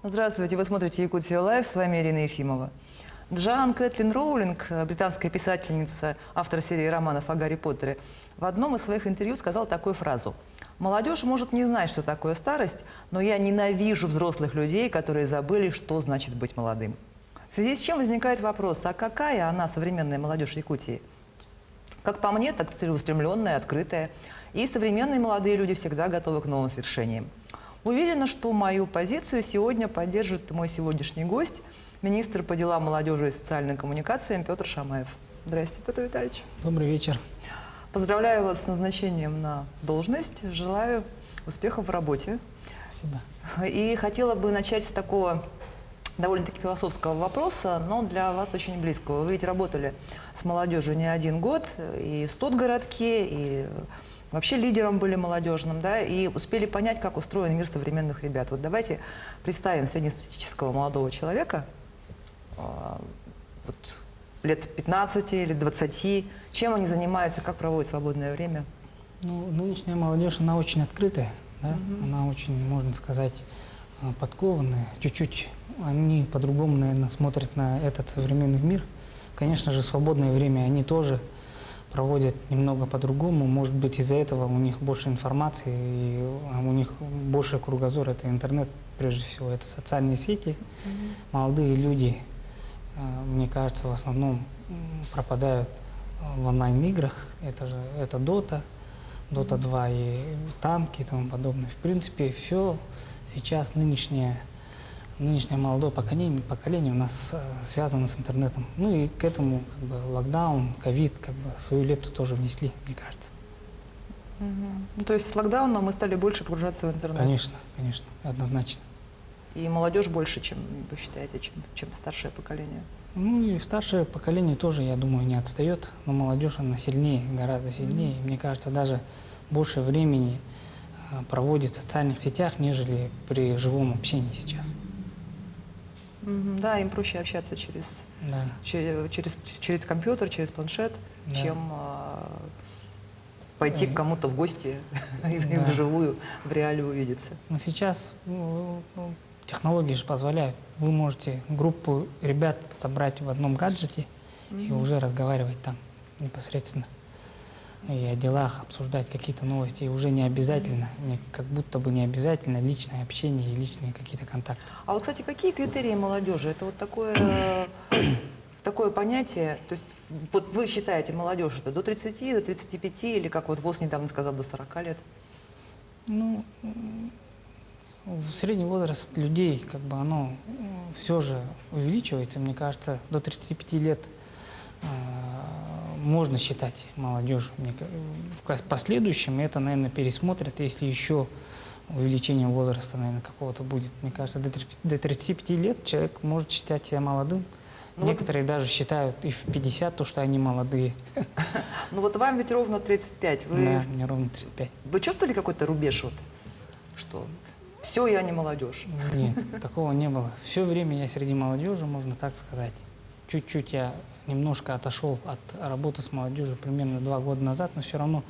Здравствуйте, вы смотрите «Якутия Лайв», с вами Ирина Ефимова. Джоан Кэтлин Роулинг, британская писательница, автор серии романов о Гарри Поттере, в одном из своих интервью сказала такую фразу: «Молодежь может не знать, что такое старость, но я ненавижу взрослых людей, которые забыли, что значит быть молодым». В связи с чем возникает вопрос, а какая она, современная молодежь Якутии? Как по мне, так целеустремленная, открытая. И современные молодые люди всегда готовы к новым свершениям. Уверена, что мою позицию сегодня поддержит мой сегодняшний гость, министр по делам молодежи и социальным коммуникациям Петр Шамаев. Здравствуйте, Петр Витальевич. Добрый вечер. Поздравляю вас с назначением на должность. Желаю успехов в работе. Спасибо. И хотела бы начать с такого довольно-таки философского вопроса, но для вас очень близкого. Вы ведь работали с молодежью не один год, и в студгородке, и вообще лидером были молодежным, да, и успели понять, как устроен мир современных ребят. Вот давайте представим среднестатистического молодого человека, вот, лет 15 или 20, чем они занимаются, как проводят свободное время? Ну, нынешняя молодежь, она очень открытая, да? Она очень, можно сказать, подкованная. Чуть-чуть они по-другому, наверное, смотрят на этот современный мир. Конечно же, свободное время они тоже проводят немного по-другому. Может быть, из-за этого у них больше информации, и у них больше кругозор. Это интернет, прежде всего, это социальные сети. Молодые люди, мне кажется, в основном пропадают в онлайн-играх. Это Dota 2 и танки и тому подобное. В принципе, все сейчас нынешнее молодое поколение у нас связано с интернетом. Ну и к этому как бы локдаун, ковид свою лепту тоже внесли, мне кажется. То есть с локдауном мы стали больше погружаться в интернет? Конечно, однозначно. И молодежь больше, чем вы считаете, чем старшее поколение? Ну и старшее поколение тоже, я думаю, не отстает, но молодежь, она сильнее, гораздо сильнее. Мне кажется, даже больше времени проводит в социальных сетях, нежели при живом общении сейчас. Да, им проще общаться через компьютер, через планшет, чем пойти к кому-то в гости и вживую, в реале увидеться. Но сейчас технологии же позволяют. Вы можете группу ребят собрать в одном гаджете и уже разговаривать там непосредственно. И о делах обсуждать какие-то новости. И уже не обязательно, как будто бы не обязательно личное общение и личные какие-то контакты. А вот, кстати, какие критерии молодежи? Это вот такое понятие, то есть вот вы считаете молодежь это до 30, до 35 или, как вот ВОЗ недавно сказал, до 40 лет? Ну, средний возраст людей, оно все же увеличивается. Мне кажется, до 35 лет можно считать молодежью. В последующем это, наверное, пересмотрят, если еще увеличение возраста, наверное, какого-то будет. Мне кажется, до 35 лет человек может считать себя молодым. Ну некоторые даже считают и в 50 то, что они молодые. Ну вот вам ведь ровно 35. Да, мне ровно 35. Вы чувствовали какой-то рубеж, вот, что все, я не молодежь? Нет, такого не было. Все время я среди молодежи, можно так сказать. Чуть-чуть я немножко отошел от работы с молодежью примерно 2 года назад, но все равно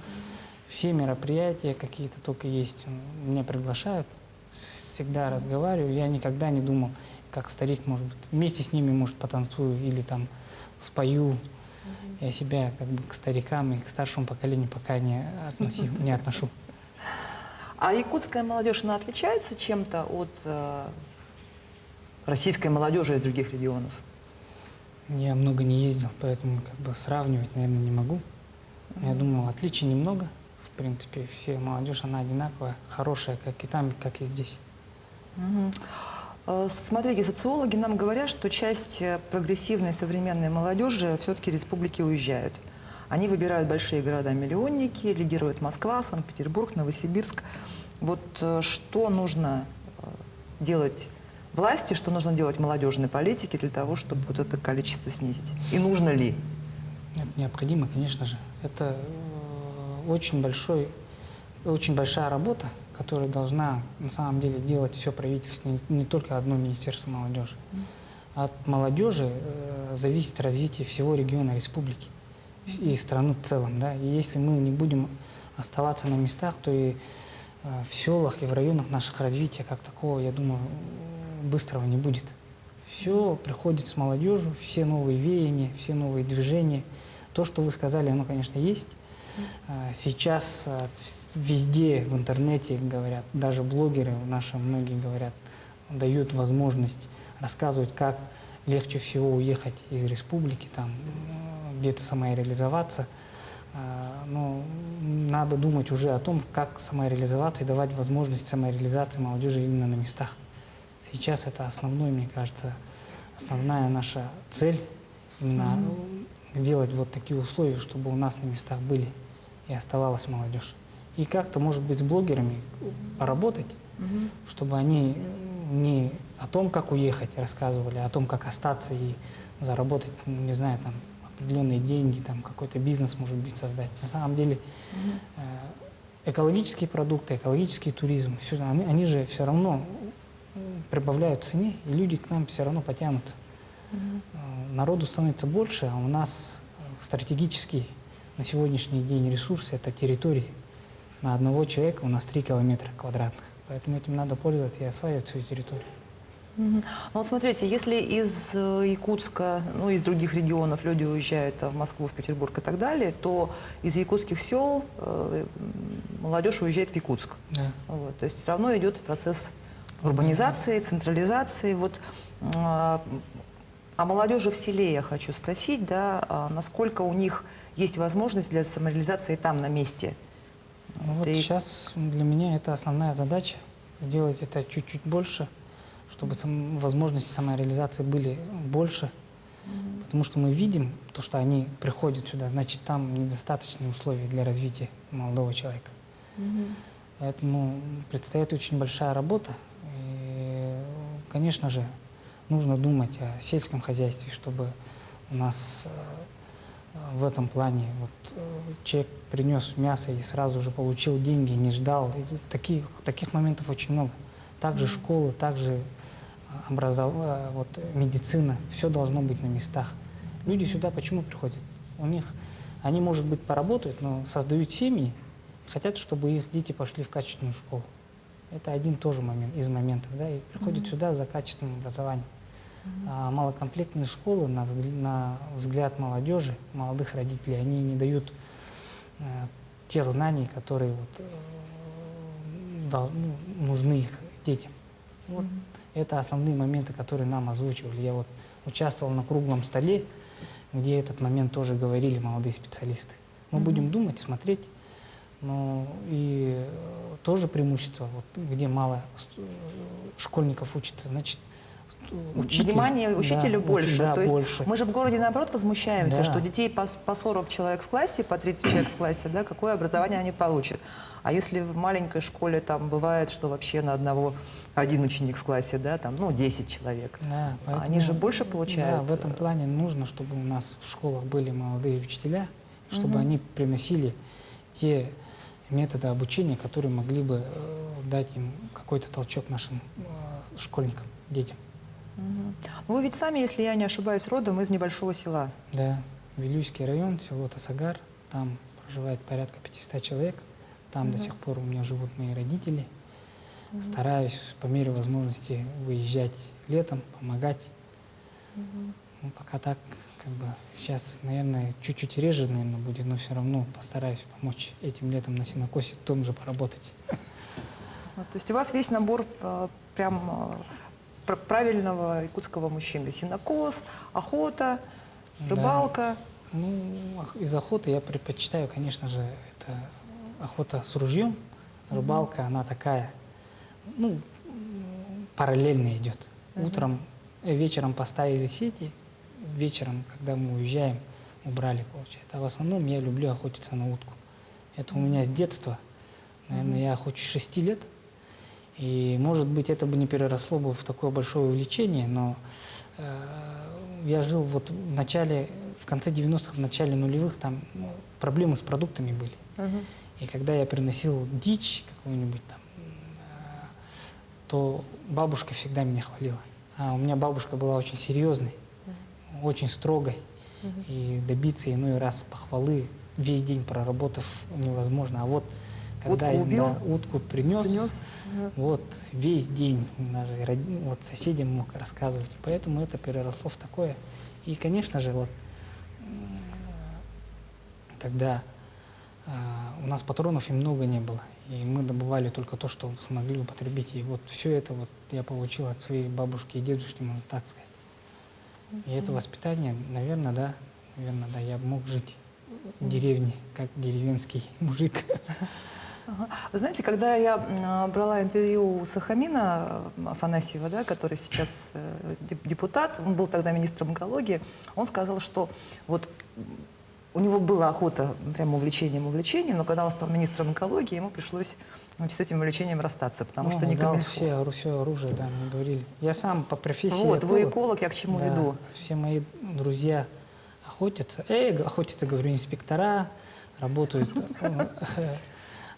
все мероприятия какие-то только есть, меня приглашают, всегда разговариваю. Я никогда не думал, как старик, может быть, вместе с ними, может, потанцую или там спою. Я себя к старикам и к старшему поколению пока не отношу. А якутская молодежь, она отличается чем-то от российской молодежи из других регионов? Я много не ездил, поэтому сравнивать, наверное, не могу. Я думаю, отличий немного. В принципе, все молодежь, она одинаковая, хорошая, как и там, как и здесь. Смотрите, социологи нам говорят, что часть прогрессивной современной молодежи все-таки республики уезжают. Они выбирают большие города-миллионники, лидируют Москва, Санкт-Петербург, Новосибирск. Вот что нужно делать власти, что нужно делать молодежной политике для того, чтобы вот это количество снизить? И нужно ли? Это необходимо, конечно же. Это очень большая работа, которая должна на самом деле делать все правительство, не только одно Министерство молодежи. От молодежи зависит развитие всего региона республики и страны в целом. Да? И если мы не будем оставаться на местах, то и в селах, и в районах наших развития как такого, я думаю, быстрого не будет. Все приходит с молодежью, все новые веяния, все новые движения. То, что вы сказали, оно, конечно, есть. Сейчас везде в интернете говорят, даже блогеры наши многие говорят, дают возможность рассказывать, как легче всего уехать из республики, там где-то самореализоваться. Но надо думать уже о том, как самореализоваться и давать возможность самореализации молодежи именно на местах. Сейчас это основной, мне кажется, основная наша цель, именно сделать вот такие условия, чтобы у нас на местах были и оставалась молодежь. И как-то, может быть, с блогерами поработать, чтобы они не о том, как уехать, рассказывали, а о том, как остаться и заработать, не знаю, там, определенные деньги, там, какой-то бизнес, может быть, создать. На самом деле экологические продукты, экологический туризм, они же все равно прибавляют в цене, и люди к нам все равно потянутся. Народу становится больше, а у нас стратегический на сегодняшний день ресурс – это территории. На одного человека у нас 3 километра квадратных. Поэтому этим надо пользоваться и осваивать свою территорию. Ну вот смотрите, если из Якутска, ну из других регионов люди уезжают в Москву, в Петербург и так далее, то из якутских сел молодежь уезжает в Якутск. Да. Вот, то есть все равно идет процесс урбанизации, централизации. Вот, о молодежи в селе я хочу спросить, да, насколько у них есть возможность для самореализации там, на месте? Вот сейчас для меня это основная задача – сделать это чуть-чуть больше, чтобы возможности самореализации были больше. Потому что мы видим, то, что они приходят сюда, значит, там недостаточные условия для развития молодого человека. Поэтому предстоит очень большая работа. И, конечно же, нужно думать о сельском хозяйстве, чтобы у нас в этом плане человек принес мясо и сразу же получил деньги, не ждал. И таких моментов очень много. Также школы, также медицина, все должно быть на местах. Люди сюда почему приходят? Они, может быть, поработают, но создают семьи, хотят, чтобы их дети пошли в качественную школу. Это один тоже момент, из моментов, да, и приходят сюда за качественным образованием. А малокомплектные школы, на взгляд молодежи, молодых родителей, они не дают тех знаний, которые нужны их детям. Вот. Это основные моменты, которые нам озвучивали. Я участвовал на круглом столе, где этот момент тоже говорили молодые специалисты. Мы будем думать, смотреть, но и тоже преимущество, где мало школьников учатся, значит, внимание учителю больше. Да, то есть больше. Мы же в городе, наоборот, возмущаемся, Да. что детей по 40 человек в классе, по 30 человек в классе, да, какое образование они получат. А если в маленькой школе там бывает, что вообще на одного один ученик в классе, да, там, 10 человек, Да, поэтому, они же больше получают. Да, в этом плане нужно, чтобы у нас в школах были молодые учителя, чтобы они приносили те методы обучения, которые могли бы дать им какой-то толчок нашим школьникам, детям. Вы ведь сами, если я не ошибаюсь, родом из небольшого села. Да, Вилюйский район, село Тасагар, там проживает порядка 500 человек, там до сих пор у меня живут мои родители. Стараюсь по мере возможности выезжать летом, помогать. Пока так, сейчас, наверное, чуть-чуть реже, будет, но все равно постараюсь помочь этим летом на сенокосе том же поработать. То есть у вас весь набор правильного якутского мужчины. Сенокос, охота, рыбалка. Да. Из охоты я предпочитаю, конечно же, это охота с ружьем. Рыбалка, она такая, параллельно идет. Вечером поставили сети, вечером, когда мы уезжаем, убрали, получается. А в основном я люблю охотиться на утку. Это у меня с детства. Наверное, я охочусь 6 лет. И, может быть, это бы не переросло бы в такое большое увлечение, но я жил в конце 90-х, в начале нулевых, там проблемы с продуктами были. И когда я приносил дичь какую-нибудь там, то бабушка всегда меня хвалила. А у меня бабушка была очень серьезной, очень строгой. И добиться иной раз похвалы, весь день проработав, невозможно. А вот когда утку убил? утку принес, Вот весь день даже вот соседям мог рассказывать. Поэтому это переросло в такое. И, конечно же, вот когда у нас патронов и много не было, и мы добывали только то, что смогли употребить. И вот все это вот я получил от своей бабушки и дедушки, можно так сказать. И это воспитание, наверное, да, я мог жить в деревне, как деревенский мужик. Ага. Вы знаете, когда я брала интервью у Сахамина Афанасьева, да, который сейчас депутат, он был тогда министром экологии, он сказал, что вот у него была охота прямо увлечением, но когда он стал министром экологии, ему пришлось с этим увлечением расстаться, потому что не сдал камильфо. все оружие, да, мне говорили. Я сам по профессии Вот, вы эколог. эколог, я к чему Да, веду. все мои друзья охотятся. Охотятся, говорю, инспектора, работают,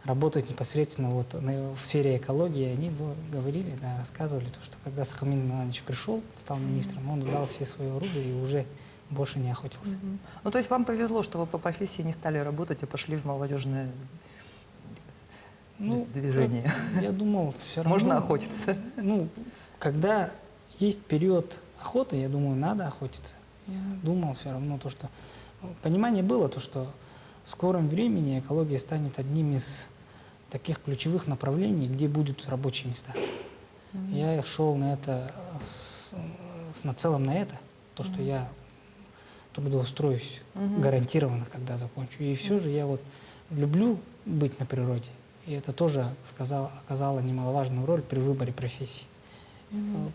работают непосредственно вот в сфере экологии. Они говорили, да, рассказывали, то, что когда Сахамин Иванович пришел, стал министром, он сдал все свое оружие и уже больше не охотился. Ну, то есть вам повезло, что вы по профессии не стали работать, а пошли в молодежное движение. Я думал, все равно... Можно охотиться. Ну, когда есть период охоты, я думаю, надо охотиться. Я думал все равно то, что... Понимание было то, что в скором времени экология станет одним из таких ключевых направлений, где будут рабочие места. Я шел на это, с нацелом на это, то, что я трудоустроюсь гарантированно, когда закончу. И все же я вот люблю быть на природе. И это тоже оказало немаловажную роль при выборе профессии.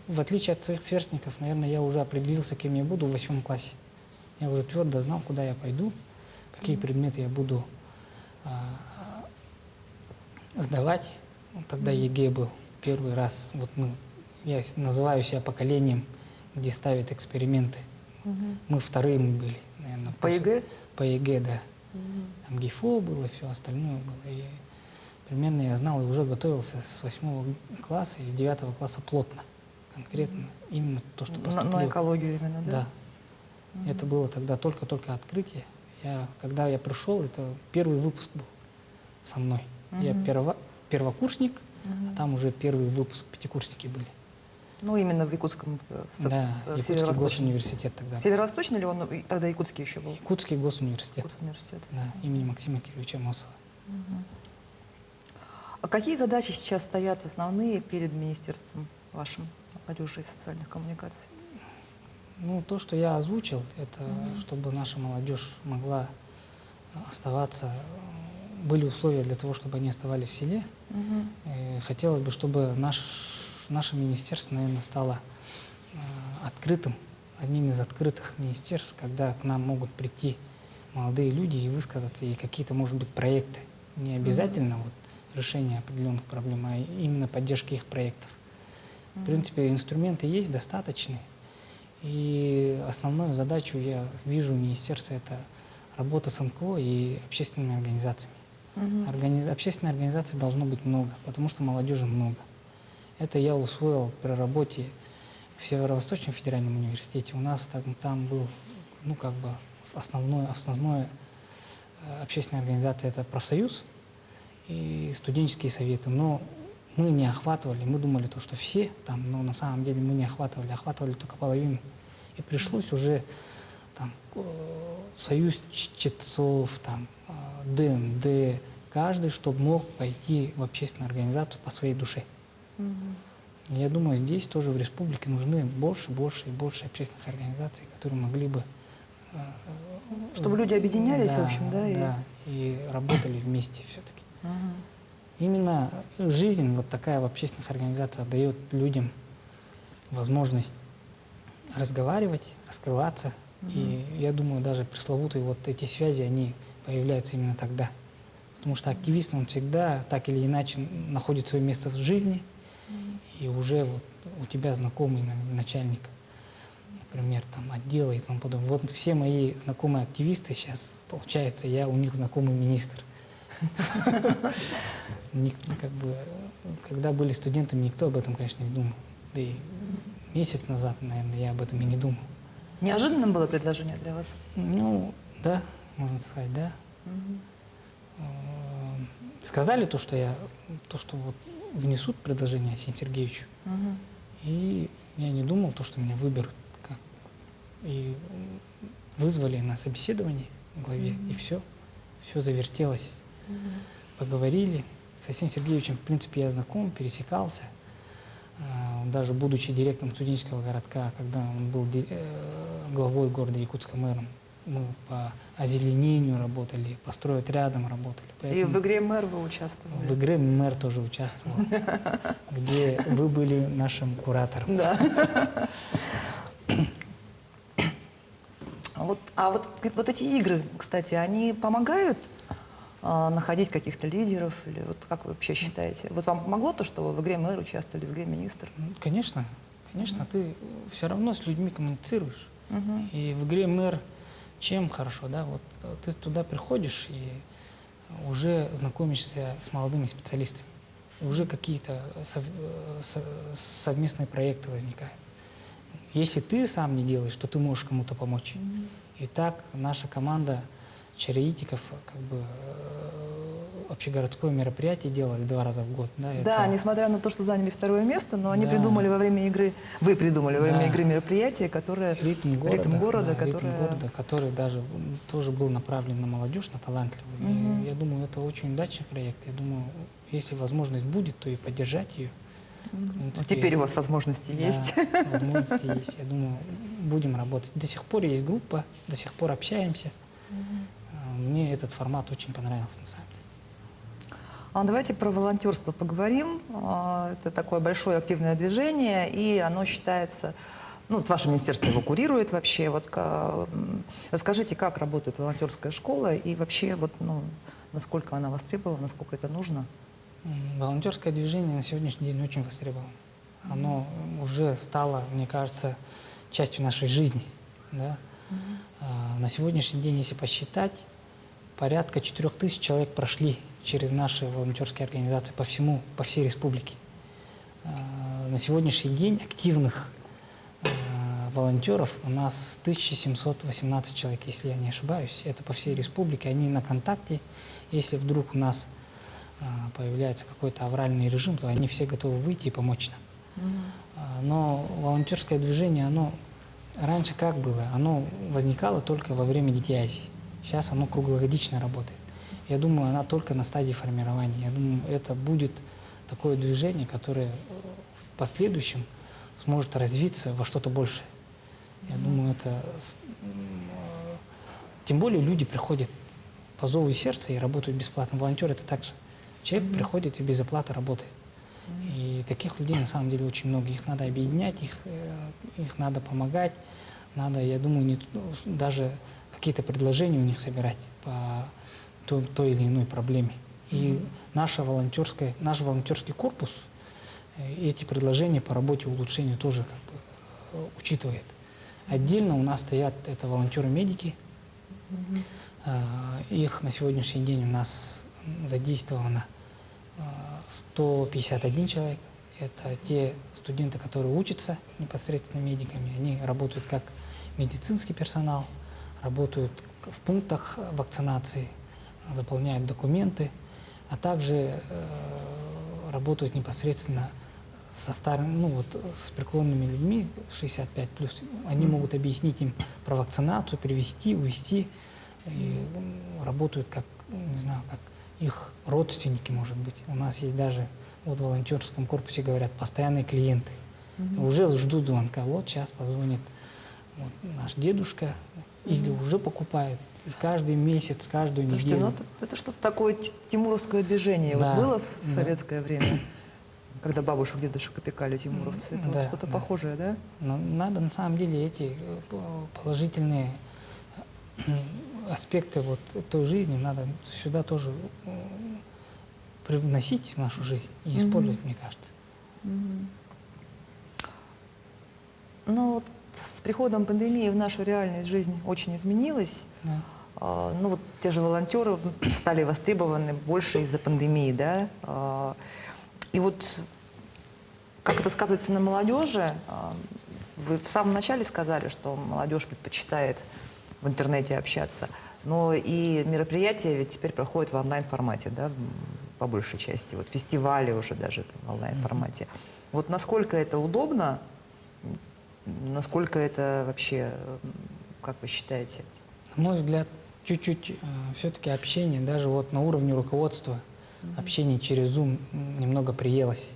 В отличие от своих сверстников, наверное, я уже определился, кем я буду в 8 классе. Я уже твердо знал, куда я пойду, какие предметы я буду сдавать. Вот тогда ЕГЭ был первый раз. Вот я называю себя поколением, где ставят эксперименты. Мы вторые были, наверное. По ЕГЭ? По ЕГЭ, да. Там ГИФО было, все остальное было. И примерно я знал и уже готовился с 8 класса и с 9 класса плотно. Конкретно именно то, что поступило. На экологию именно, да? Да. Это было тогда только-только открытие. Когда я пришел, это первый выпуск был со мной. Я первокурсник, а там уже первый выпуск, пятикурсники были. Ну, именно в Якутском, Да, Якутский госуниверситет тогда. Северо-восточный или он тогда Якутский еще был? Якутский госуниверситет. Госуниверситет. Да, имени Максима Кирилловича Мосова. А какие задачи сейчас стоят основные перед министерством вашим молодежи и социальных коммуникаций? Ну, то, что я озвучил, это чтобы наша молодежь могла оставаться, были условия для того, чтобы они оставались в селе. Хотелось бы, чтобы наше министерство, наверное, стало открытым, одним из открытых министерств, когда к нам могут прийти молодые люди и высказаться, и какие-то, может быть, проекты. Не обязательно вот решение определенных проблем, а именно поддержка их проектов. В принципе, инструменты есть достаточные. И основную задачу я вижу в министерстве — это работа с НКО и общественными организациями. Общественных организаций должно быть много, потому что молодежи много. Это я усвоил при работе в Северо-Восточном федеральном университете. У нас там был, ну, как бы основное общественная организация — это профсоюз и студенческие советы. Но мы не охватывали, мы думали, то, что все там, но на самом деле мы не охватывали только половину. И пришлось уже там союз чтецов, там, ДНД, каждый, чтобы мог пойти в общественную организацию по своей душе. Я думаю, здесь тоже в республике нужны больше и больше общественных организаций, которые могли бы... Чтобы люди объединялись, да, в общем, да? Да, и работали вместе все-таки. Именно жизнь вот такая в общественных организациях дает людям возможность разговаривать, раскрываться. И я думаю, даже пресловутые вот эти связи, они появляются именно тогда. Потому что активист, он всегда так или иначе находит свое место в жизни, и уже вот у тебя знакомый начальник, например, там, отдела и тому подобное. Вот все мои знакомые активисты сейчас, получается, я у них знакомый министр. Как бы, когда были студентами, никто об этом, конечно, не думал. Да и месяц назад, наверное, я об этом и не думал. Неожиданным было предложение для вас? Ну, да, можно сказать, да. Сказали то, что вот внесут предложение Арсению Сергеевичу. И я не думал, то, что меня выберут. И вызвали на собеседование в главе, и все завертелось. Поговорили. С Арсением Сергеевичем, в принципе, я знаком, пересекался. Даже будучи директором студенческого городка, когда он был главой города Якутска, мэром, мы по озеленению работали, по стройотрядам работали. И в игре «Мэр» вы участвовали? В игре «Мэр» тоже участвовал, где вы были нашим куратором. Да. Вот эти игры, кстати, они помогают находить каких-то лидеров? Или вот как вы вообще считаете? Вот вам помогло то, что вы в игре «Мэр» участвовали, в игре «Министр»? Конечно, ты все равно с людьми коммуницируешь. И в игре «Мэр» чем хорошо, да, вот ты туда приходишь и уже знакомишься с молодыми специалистами. И уже какие-то совместные проекты возникают. Если ты сам не делаешь, то ты можешь кому-то помочь. И так наша команда чароитиков как бы общегородское мероприятие делали 2 раза в год. Да, Да, несмотря на то, что заняли 2-е место, но они Да. придумали во время игры, вы придумали во время Да. игры мероприятие, которое... Ритм города, которое... который даже тоже был направлен на молодежь, на талантливую. И я думаю, это очень удачный проект. Я думаю, если возможность будет, то и поддержать ее. Теперь у вас возможности Да, есть. возможности есть. Я думаю, будем работать. До сих пор есть группа, до сих пор общаемся. Мне этот формат очень понравился, на самом деле. Давайте про волонтерство поговорим. Это такое большое активное движение, и оно считается... Ну, вот ваше министерство его курирует вообще. Вот, расскажите, как работает волонтерская школа и вообще, вот, ну, насколько она востребована, насколько это нужно? Волонтерское движение на сегодняшний день очень востребовано. Оно уже стало, мне кажется, частью нашей жизни. Да? На сегодняшний день, если посчитать, порядка 4000 человек прошли через наши волонтерские организации по всей республике. На сегодняшний день активных волонтеров у нас 1718 человек, если я не ошибаюсь. Это по всей республике. Они на контакте. Если вдруг у нас появляется какой-то авральный режим, то они все готовы выйти и помочь нам. Но волонтерское движение, оно раньше как было? Оно возникало только во время Детей Азии. Сейчас оно круглогодично работает. Я думаю, она только на стадии формирования. Я думаю, это будет такое движение, которое в последующем сможет развиться во что-то большее. Я думаю, это... Тем более люди приходят по зову сердца и работают бесплатно. Волонтер — это так же. Человек приходит и без оплаты работает. И таких людей на самом деле очень много. Их надо объединять, их надо помогать. Надо, я думаю, даже какие-то предложения у них собирать по той или иной проблеме. И наш волонтерский корпус эти предложения по работе и улучшению тоже как бы учитывает. Отдельно у нас стоят это волонтеры-медики. Их на сегодняшний день у нас задействовано 151 человек. Это те студенты, которые учатся непосредственно медиками. Они работают как медицинский персонал, работают в пунктах вакцинации, заполняют документы, а также работают непосредственно со с преклонными людьми 65+. Они могут объяснить им про вакцинацию, привести, увезти. И работают как, не знаю, как их родственники, может быть. У нас есть даже в волонтерском корпусе, говорят, постоянные клиенты. Уже ждут звонка. Вот сейчас позвонит наш дедушка, или уже покупают. И каждый месяц, каждую неделю. Слушайте, это что-то такое тимуровское движение. Да, Вот было в советское время, когда бабушек, дедушек опекали тимуровцы. Это вот что-то похожее, да? Но надо на самом деле эти положительные аспекты вот той жизни надо сюда тоже привносить в нашу жизнь и использовать, мне кажется. Ну вот с приходом пандемии в нашу реальность жизнь очень изменилась. Да. Ну вот те же волонтеры стали востребованы больше из-за пандемии, да? И вот как это сказывается на молодежи? Вы в самом начале сказали, что молодежь предпочитает в интернете общаться, но и мероприятия ведь теперь проходят в онлайн-формате, да? по большей части, вот фестивали уже даже там, в онлайн-формате. Вот насколько это удобно, насколько это вообще, как вы считаете? На мой взгляд, чуть-чуть все-таки общение, даже вот на уровне руководства, общение через Zoom немного приелось.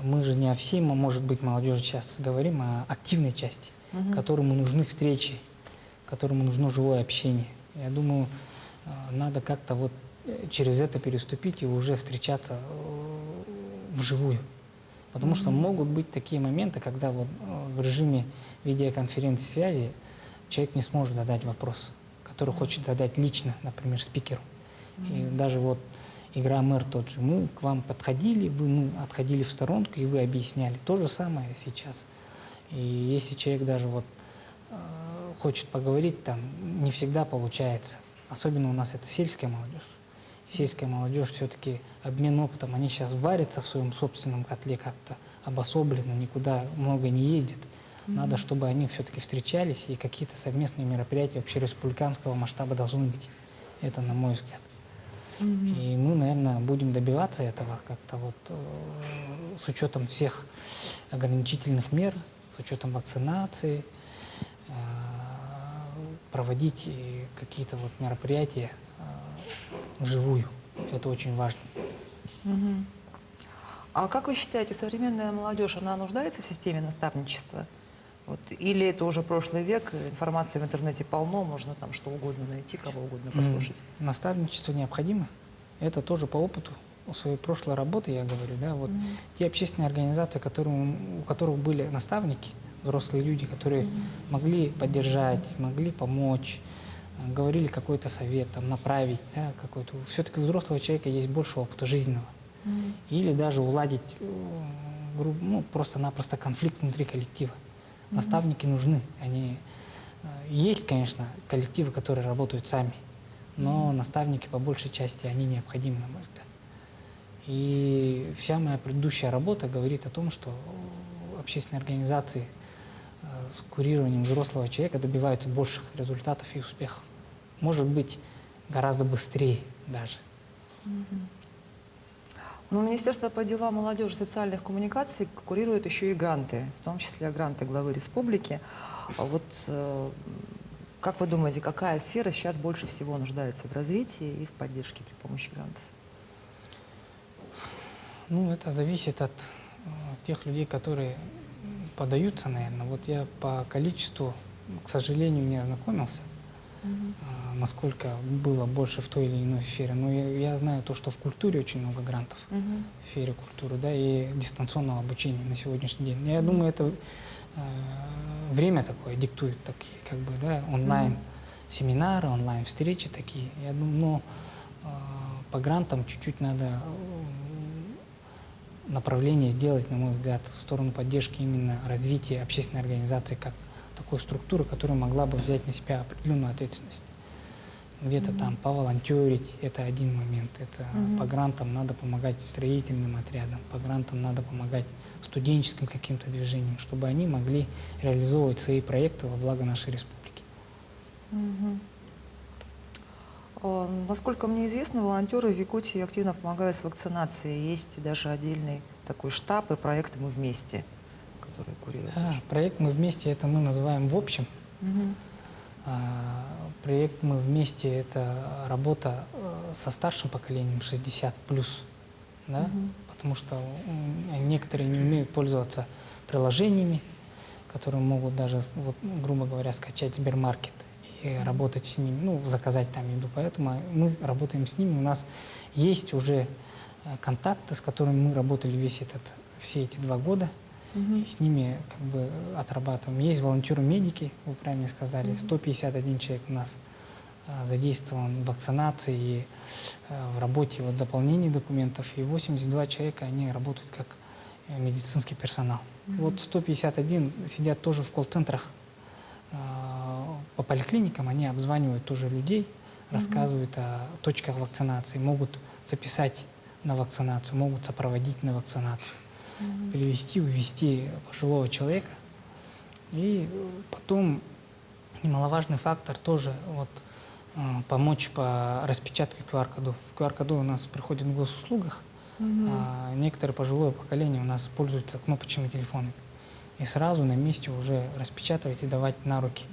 Мы же не о всей, может быть, молодежи сейчас говорим, а о активной части, которому нужны встречи, которому нужно живое общение. Я думаю, надо как-то вот через это переступить и уже встречаться вживую. Потому что могут быть такие моменты, когда вот в режиме видеоконференц-связи человек не сможет задать вопрос, который хочет задать лично, например, спикеру. И даже вот игра «Мэр» тот же. Мы к вам подходили, мы отходили в сторонку, и вы объясняли. То же самое сейчас. И если человек даже вот хочет поговорить, там не всегда получается. Особенно у нас это сельская молодежь. И сельская молодежь все-таки обмен опытом, они сейчас варятся в своем собственном котле как-то обособленно, никуда много не ездят. Надо, чтобы они все-таки встречались, и какие-то совместные мероприятия общереспубликанского масштаба должны быть. Это на мой взгляд. И мы, наверное, будем добиваться этого как-то вот с учетом всех ограничительных мер, с учетом вакцинации, проводить какие-то вот мероприятия вживую. Это очень важно. А как вы считаете, современная молодежь, она нуждается в системе наставничества? Вот, или это уже прошлый век, информации в интернете полно, можно там что угодно найти, кого угодно послушать? Наставничество необходимо. Это тоже по опыту своей прошлой работы, я говорю. Да, вот те общественные организации, у которых были наставники, взрослые люди, которые могли поддержать, могли помочь, говорили какой-то совет, там, направить, да, какой-то. Все-таки у взрослого человека есть больше опыта жизненного. Или даже уладить просто-напросто конфликт внутри коллектива. Наставники нужны. Есть, конечно, коллективы, которые работают сами, но наставники по большей части, они необходимы, на мой взгляд. И вся моя предыдущая работа говорит о том, что общественные организации с курированием взрослого человека добиваются больших результатов и успехов. Может быть, гораздо быстрее даже. Но Министерство по делам молодежи и социальных коммуникаций курирует еще и гранты, в том числе гранты главы республики. А вот как вы думаете, какая сфера сейчас больше всего нуждается в развитии и в поддержке при помощи грантов? Ну, это зависит от тех людей, которые подаются, наверное. Вот я по количеству, к сожалению, не ознакомился, насколько было больше в той или иной сфере. Но я знаю то, что в культуре очень много грантов, в сфере культуры, да, и дистанционного обучения на сегодняшний день. Я думаю, это время такое диктует такие, как бы, да, онлайн-семинары, онлайн-встречи такие. Я думаю, но по грантам чуть-чуть надо направление сделать, на мой взгляд, в сторону поддержки именно развития общественной организации как такой структуры, которая могла бы взять на себя определенную ответственность. Где-то там поволонтерить, это один момент. Это по грантам надо помогать строительным отрядам, по грантам надо помогать студенческим каким-то движениям, чтобы они могли реализовывать свои проекты во благо нашей республики. Насколько мне известно, волонтеры в Якутии активно помогают с вакцинацией. Есть даже отдельный такой штаб и проект «Мы вместе», который курирует. Проект «Мы вместе» это мы называем в общем. Проект «Мы вместе» — это работа со старшим поколением, 60+, да? Потому что некоторые не умеют пользоваться приложениями, которые могут даже, вот, грубо говоря, скачать Сбермаркет и работать с ними, ну, заказать там еду. Поэтому мы работаем с ними. У нас есть уже контакты, с которыми мы работали все эти 2 года. И с ними как бы отрабатываем. Есть волонтеры-медики, вы правильно сказали, 151 человек у нас задействован в вакцинации и в работе вот, заполнения документов, и 82 человека, они работают как медицинский персонал. Вот 151 сидят тоже в колл-центрах по поликлиникам, они обзванивают тоже людей, рассказывают о точках вакцинации, могут записать на вакцинацию, могут сопроводить на вакцинацию. Привести, увести пожилого человека. И потом немаловажный фактор тоже, вот, помочь по распечатке QR-кодов. QR-коды у нас приходят в госуслугах, а некоторые пожилое поколение у нас пользуются кнопочными телефонами. И сразу на месте уже распечатывать и давать на руки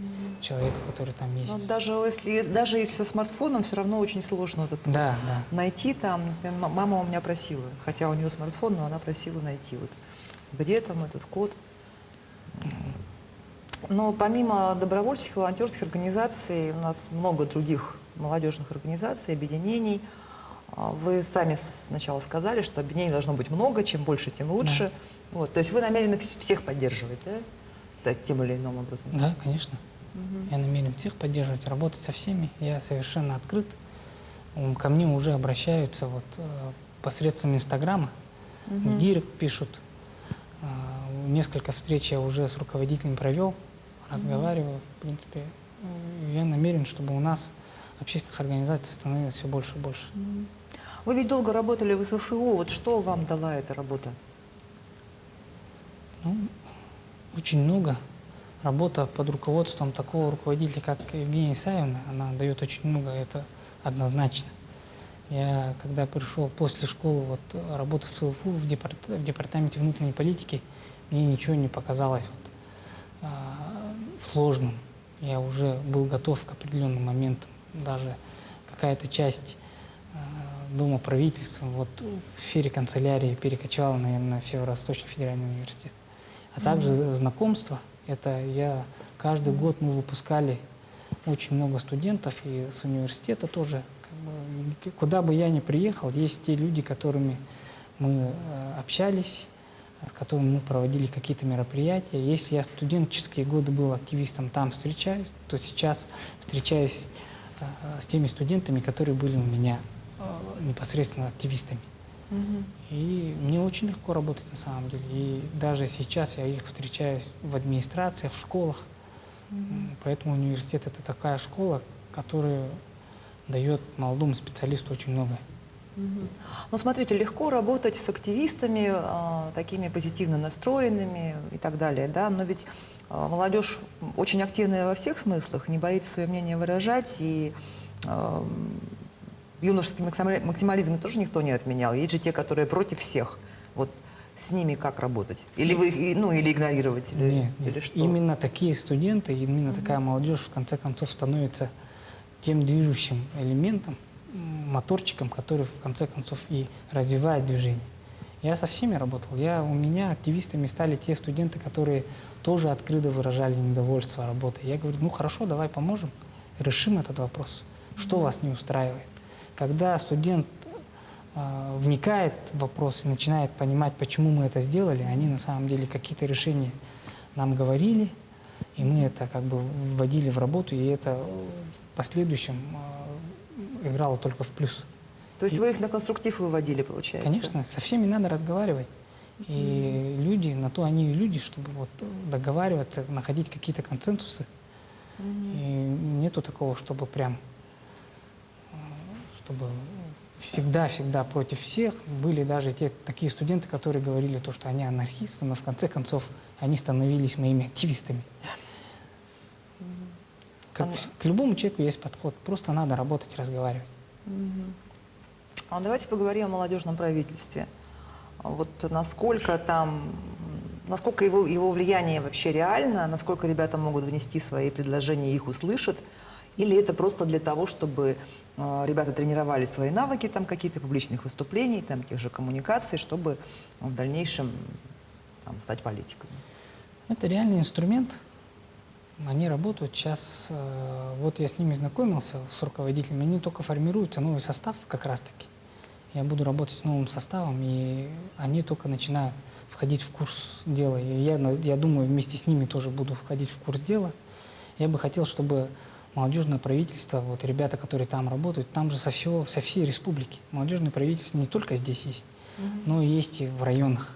человеку, который там есть. Но даже если со смартфоном, все равно очень сложно вот это Да, вот да. найти там. Например, мама у меня просила, хотя у нее смартфон, но она просила найти вот где там этот код. Но помимо добровольческих, волонтерских организаций, у нас много других молодежных организаций, объединений. Вы сами сначала сказали, что объединений должно быть много, чем больше, тем лучше. Вот, то есть вы намерены всех поддерживать, да? Тем или иным образом? Да, конечно. Я намерен всех поддерживать, работать со всеми. Я совершенно открыт. Ко мне уже обращаются вот, посредством Инстаграма, в директ пишут. Несколько встреч я уже с руководителем провел, разговариваю. В принципе, я намерен, чтобы у нас общественных организаций становилось все больше и больше. Вы ведь долго работали в СФО. Вот что вам дала эта работа? Ну, очень много. Работа под руководством такого руководителя, как Евгения Исаевна, она дает очень много, это однозначно. Я, когда пришел после школы, вот, работать в СФУ, в департаменте внутренней политики, мне ничего не показалось вот, сложным. Я уже был готов к определенным моментам. Даже какая-то часть Дома правительства вот, в сфере канцелярии перекочевала, наверное, в Северо-Восточный федеральный университет. А также знакомства. Это каждый год мы выпускали очень много студентов и с университета тоже. Куда бы я ни приехал, есть те люди, которыми мы общались, с которыми мы проводили какие-то мероприятия. Если я в студенческие годы был активистом, там встречаюсь, то сейчас встречаюсь с теми студентами, которые были у меня непосредственно активистами. И мне очень легко работать на самом деле. И даже сейчас я их встречаю в администрациях, в школах. Поэтому университет — это такая школа, которая дает молодому специалисту очень многое. Ну, смотрите, легко работать с активистами, такими позитивно настроенными и так далее, да, но ведь молодежь очень активная во всех смыслах, не боится свое мнение выражать, и юношеский максимализм тоже никто не отменял. Есть же те, которые против всех. Вот с ними как работать? Или вы, или игнорировать, или что? Именно такие студенты, именно такая молодежь в конце концов становится тем движущим элементом, моторчиком, который в конце концов и развивает движение. Я со всеми работал. У меня активистами стали те студенты, которые тоже открыто выражали недовольство работой. Я говорю, ну хорошо, давай поможем, решим этот вопрос. Что вас не устраивает? Когда студент вникает в вопрос и начинает понимать, почему мы это сделали, они на самом деле какие-то решения нам говорили, и мы это как бы вводили в работу, и это в последующем играло только в плюс. То есть вы их на конструктив выводили, получается? Конечно, со всеми надо разговаривать. И люди, на то они и люди, чтобы вот договариваться, находить какие-то консенсусы. И нету такого, чтобы всегда против всех. Были даже такие студенты, которые говорили то, что они анархисты, но в конце концов они становились моими активистами. К любому человеку есть подход, просто надо работать, разговаривать. А давайте поговорим о молодежном правительстве. Вот насколько его влияние вообще реально, насколько ребята могут внести свои предложения, их услышат, или это просто для того, чтобы ребята тренировали свои навыки, там какие-то публичных выступлений, там тех же коммуникаций, чтобы в дальнейшем стать политиками? Это реальный инструмент. Они работают сейчас, вот я с ними знакомился, с руководителями, они только формируются, новый состав как раз-таки. Я буду работать с новым составом, и они только начинают входить в курс дела. И я думаю, вместе с ними тоже буду входить в курс дела. Я бы хотел, чтобы молодежное правительство, вот ребята, которые там работают, там же со всей республики. Молодежное правительство не только здесь есть, но и есть и в районах.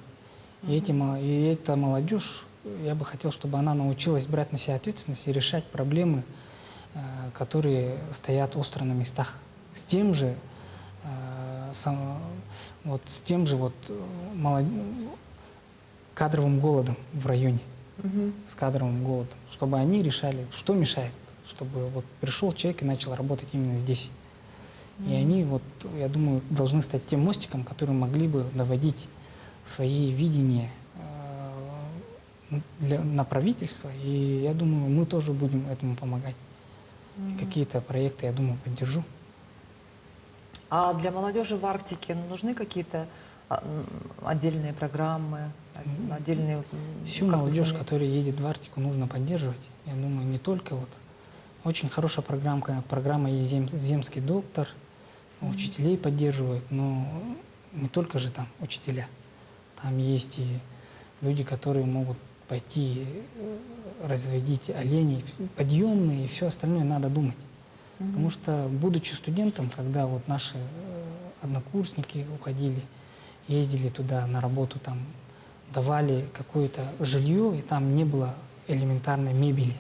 И эта молодежь, я бы хотел, чтобы она научилась брать на себя ответственность и решать проблемы, которые стоят остро на местах. С тем же кадровым голодом в районе, с кадровым голодом, чтобы они решали, что мешает чтобы вот пришел человек и начал работать именно здесь. И они, вот, я думаю, должны стать тем мостиком, которые могли бы доводить свои видения на правительство. И я думаю, мы тоже будем этому помогать. И какие-то проекты, я думаю, поддержу. А для молодежи в Арктике нужны какие-то отдельные программы, отдельные... Всю как-то молодежь, сами- которая едет в Арктику, нужно поддерживать. Я думаю, не только вот. Очень хорошая программа есть «Земский доктор», учителей поддерживают, но не только же там учителя. Там есть и люди, которые могут пойти разводить оленей, подъемные и все остальное надо думать. Потому что, будучи студентом, когда вот наши однокурсники уходили, ездили туда на работу, там давали какое-то жилье, и там не было элементарной мебели.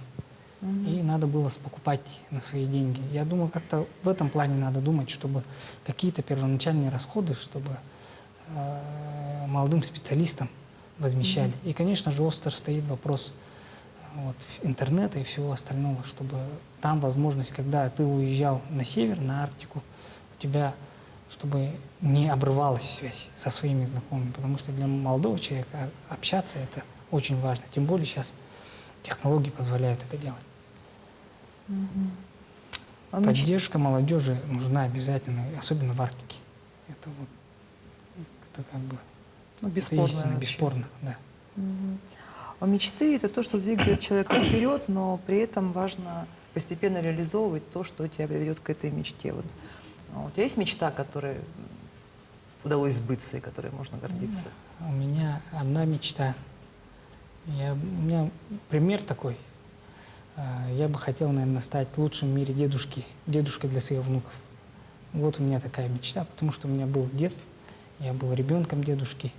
И надо было покупать на свои деньги. Я думаю, как-то в этом плане надо думать, чтобы какие-то первоначальные расходы, чтобы молодым специалистам возмещали. И, конечно же, остро стоит вопрос вот, интернета и всего остального, чтобы там возможность, когда ты уезжал на север, на Арктику, у тебя, чтобы не обрывалась связь со своими знакомыми, потому что для молодого человека общаться это очень важно. Тем более сейчас технологии позволяют это делать. А Поддержка молодежи нужна обязательно, особенно в Арктике. Это вот, это как бы Ну, это бесспорно. истина, вообще. бесспорно, да. А мечты — это то, что двигает человека вперед, но при этом важно постепенно реализовывать то, что тебя приведет к этой мечте. Вот. А у тебя есть мечта, которая удалось сбыться и которой можно гордиться? У меня одна мечта. У меня пример такой. Я бы хотел, наверное, стать лучшим в мире дедушкой для своих внуков. Вот у меня такая мечта, потому что у меня был дед, я был ребенком дедушки.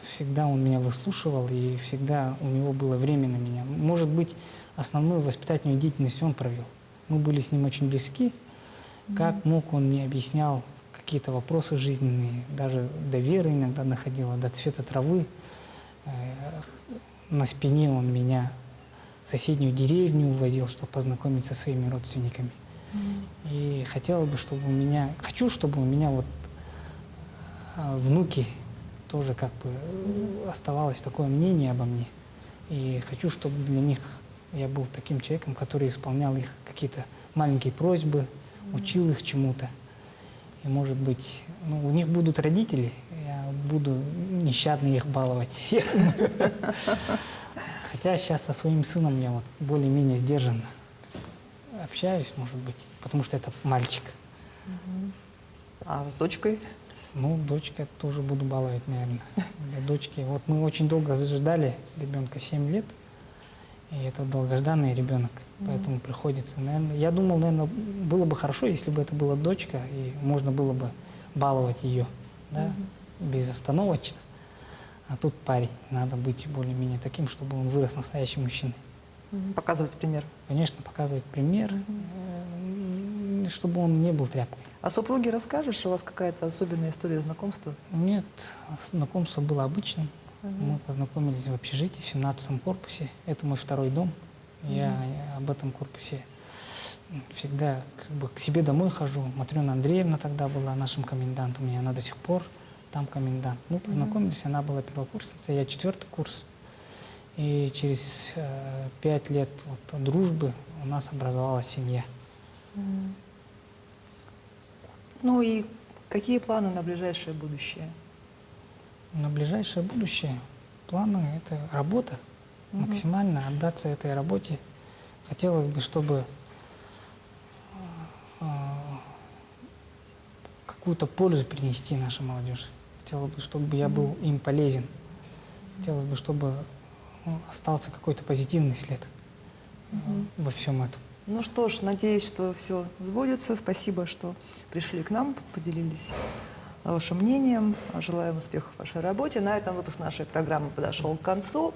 Всегда он меня выслушивал, и всегда у него было время на меня. Может быть, основную воспитательную деятельность он провел. Мы были с ним очень близки. Как мог, он мне объяснял какие-то вопросы жизненные, даже до веры иногда доходило, до цвета травы. На спине он меня в соседнюю деревню увозил, чтобы познакомиться со своими родственниками. И хотела бы, чтобы чтобы у меня вот внуки тоже как бы оставалось такое мнение обо мне. И хочу, чтобы для них я был таким человеком, который исполнял их какие-то маленькие просьбы, учил их чему-то. И, может быть, у них будут родители, я буду нещадно их баловать. Я думаю. Хотя сейчас со своим сыном я вот более-менее сдержанно общаюсь, может быть, потому что это мальчик. А с дочкой? Дочка тоже буду баловать, наверное. Для дочки. Вот мы очень долго ждали ребенка, 7 лет. И это долгожданный ребенок, поэтому приходится, наверное. Я думал, наверное, было бы хорошо, если бы это была дочка, и можно было бы баловать ее, да, безостановочно. А тут парень, надо быть более-менее таким, чтобы он вырос настоящим мужчиной. Показывать пример. Конечно, показывать пример, чтобы он не был тряпкой. А супруге расскажешь, у вас какая-то особенная история знакомства? Нет, знакомство было обычным. Мы познакомились в общежитии в 17-м корпусе. Это мой второй дом. Я об этом корпусе всегда как бы к себе домой хожу. Матрена Андреевна тогда была нашим комендантом, и она до сих пор там комендант. Мы познакомились, она была первокурсницей, я 4-й курс. И через 5 лет вот дружбы у нас образовалась семья. Ну и какие планы на ближайшее будущее? На ближайшее будущее планы — это работа. Максимально отдаться этой работе. Хотелось бы, чтобы какую-то пользу принести нашей молодежи. Хотелось бы, чтобы я был им полезен. Хотелось бы, чтобы остался какой-то позитивный след во всем этом. Ну что ж, надеюсь, что все сбудется. Спасибо, что пришли к нам, поделились вашим мнением. Желаем успехов в вашей работе. На этом выпуск нашей программы подошел к концу.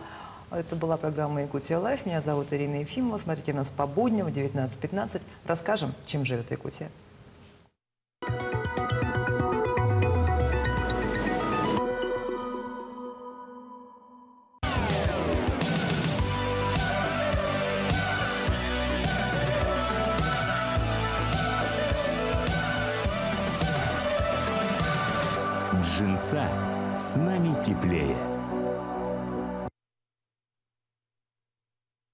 Это была программа «Якутия Лайф». Меня зовут Ирина Ефимова. Смотрите нас по будням в 19:15. Расскажем, чем живет Якутия. конца с нами теплее.